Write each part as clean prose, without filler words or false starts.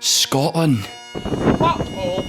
Scotland. Fuck off.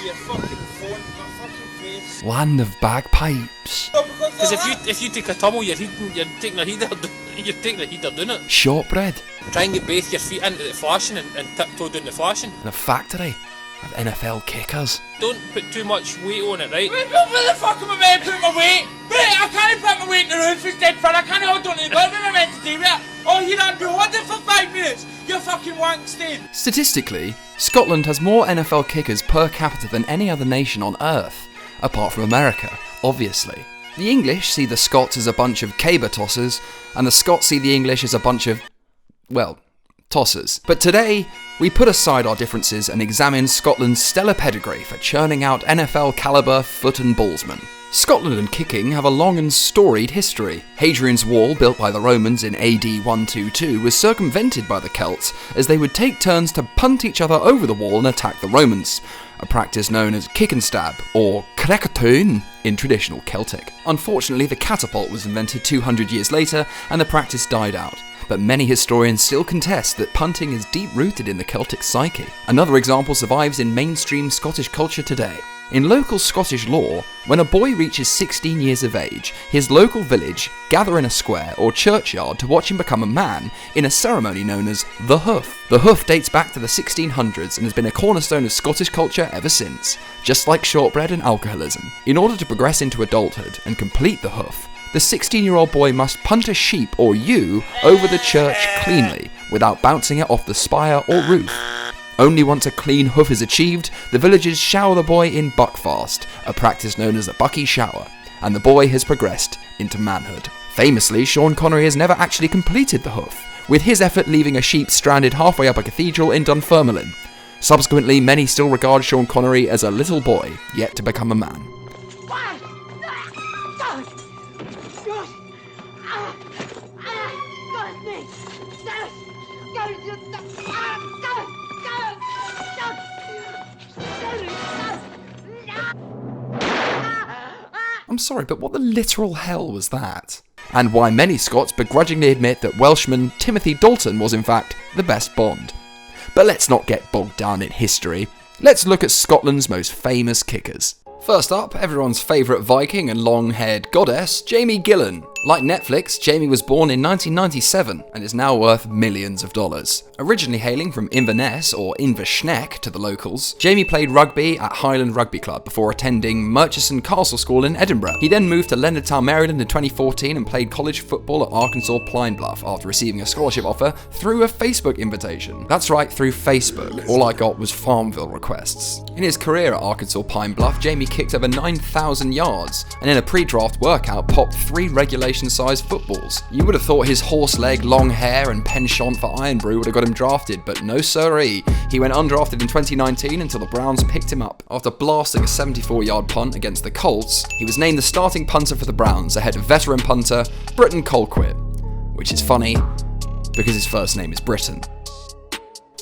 Your fucking phone, your fucking face. Land of bagpipes. Because if you take a tumble, you're taking a heater doing it. Shortbread. Try and get both your feet into the flashing and tiptoe down the flashing. And a factory of NFL kickers. Don't put too much weight on it, right? Where the fuck am I meant to put my weight? Wait, I can't put my weight in the roof, it's dead fun. I can't hold on to the bed. What am I meant to do with it? Oh, you don't do what for 5 minutes? You're fucking wank stain. Statistically, Scotland has more NFL kickers per capita than any other nation on earth, apart from America, obviously. The English see the Scots as a bunch of caber tossers, and the Scots see the English as a bunch of, well, tossers. But today, we put aside our differences and examine Scotland's stellar pedigree for churning out NFL caliber foot and ballsmen. Scotland and kicking have a long and storied history. Hadrian's Wall, built by the Romans in AD 122, was circumvented by the Celts as they would take turns to punt each other over the wall and attack the Romans, a practice known as kick and stab, or crackatoon in traditional Celtic. Unfortunately, the catapult was invented 200 years later and the practice died out. But many historians still contest that punting is deep-rooted in the Celtic psyche. Another example survives in mainstream Scottish culture today. In local Scottish law, when a boy reaches 16 years of age, his local village gather in a square or churchyard to watch him become a man in a ceremony known as the Hoof. The Hoof dates back to the 1600s and has been a cornerstone of Scottish culture ever since, just like shortbread and alcoholism. In order to progress into adulthood and complete the Hoof, the 16-year-old boy must punt a sheep or ewe over the church cleanly, without bouncing it off the spire or roof. Only once a clean hoof is achieved, the villagers shower the boy in buckfast, a practice known as the Bucky Shower, and the boy has progressed into manhood. Famously, Sean Connery has never actually completed the hoof, with his effort leaving a sheep stranded halfway up a cathedral in Dunfermline. Subsequently, many still regard Sean Connery as a little boy, yet to become a man. I'm sorry, but what the literal hell was that? And why many Scots begrudgingly admit that Welshman Timothy Dalton was in fact the best Bond. But let's not get bogged down in history. Let's look at Scotland's most famous kickers. First up, everyone's favourite Viking and long-haired goddess, Jamie Gillen. Like Netflix, Jamie was born in 1997 and is now worth millions of dollars. Originally hailing from Inverness, or Inversneck to the locals, Jamie played rugby at Highland Rugby Club before attending Murchison Castle School in Edinburgh. He then moved to Leonardtown, Maryland in 2014 and played college football at Arkansas Pine Bluff after receiving a scholarship offer through a Facebook invitation. That's right, through Facebook. All I got was Farmville requests. In his career at Arkansas Pine Bluff, Jamie kicked over 9,000 yards and in a pre-draft workout popped 3 regulation-sized footballs. You would have thought his horse leg, long hair and penchant for Iron Brew would have got him drafted, but no siree. He went undrafted in 2019 until the Browns picked him up. After blasting a 74-yard punt against the Colts, he was named the starting punter for the Browns ahead of veteran punter Britton Colquitt, which is funny because his first name is Britton.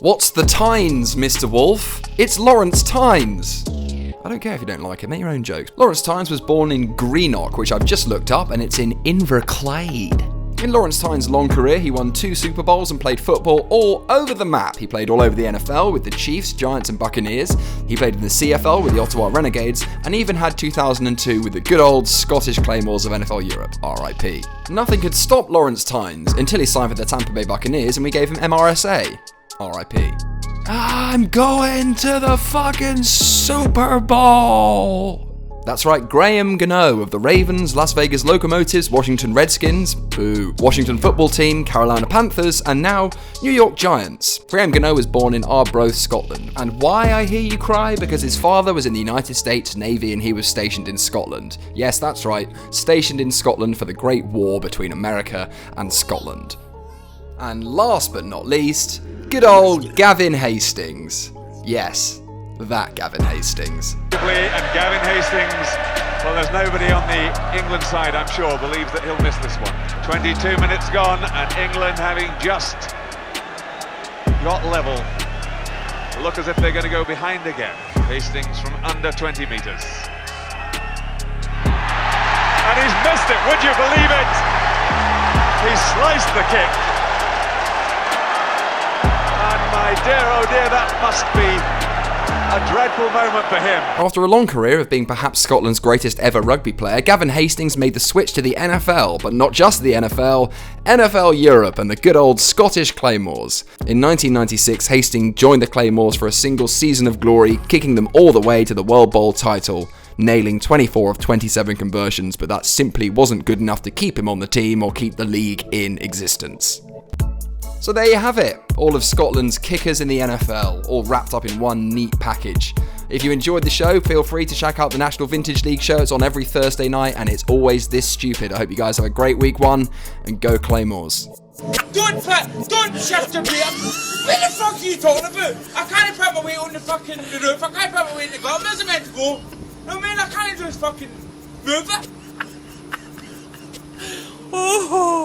What's the Tynes, Mr. Wolf? It's Lawrence Tynes! I don't care if you don't like it, make your own jokes. Lawrence Tynes was born in Greenock, which I've just looked up, and it's in Inverclyde. In Lawrence Tynes' long career, he won 2 Super Bowls and played football all over the map. He played all over the NFL with the Chiefs, Giants and Buccaneers. He played in the CFL with the Ottawa Renegades, and even had 2002 with the good old Scottish Claymores of NFL Europe, RIP. Nothing could stop Lawrence Tynes until he signed for the Tampa Bay Buccaneers and we gave him MRSA, RIP. I'm going to the fucking Super Bowl! That's right, Graham Gano of the Ravens, Las Vegas Locomotives, Washington Redskins, boo, Washington Football Team, Carolina Panthers, and now New York Giants. Graham Gano was born in Arbroath, Scotland. And why, I hear you cry? Because his father was in the United States Navy and he was stationed in Scotland. Yes, that's right, stationed in Scotland for the Great War between America and Scotland. And last but not least, good old Gavin Hastings. Yes, that Gavin Hastings. And Gavin Hastings, well, there's nobody on the England side, I'm sure, believes that he'll miss this one. 22 minutes gone, and England having just got level. Look as if they're going to go behind again. Hastings from under 20 metres. And he's missed it, would you believe it? He sliced the kick. And my my dear, oh dear, that must be a dreadful moment for him. After a long career of being perhaps Scotland's greatest ever rugby player, Gavin Hastings made the switch to the NFL, but not just the NFL, NFL Europe and the good old Scottish Claymores. In 1996, Hastings joined the Claymores for a single season of glory, kicking them all the way to the World Bowl title, nailing 24 of 27 conversions, but that simply wasn't good enough to keep him on the team or keep the league in existence. So there you have it, all of Scotland's kickers in the NFL, all wrapped up in one neat package. If you enjoyed the show, feel free to check out the National Vintage League show. It's on every Thursday night and it's always this stupid. I hope you guys have a great week one and go Claymores. Don't shift the beer. What the fuck are you talking about? I can't put my weight on the fucking roof. I can't put my weight in the glove. Where's it meant to go? No man, I can't just fucking move it. Oh.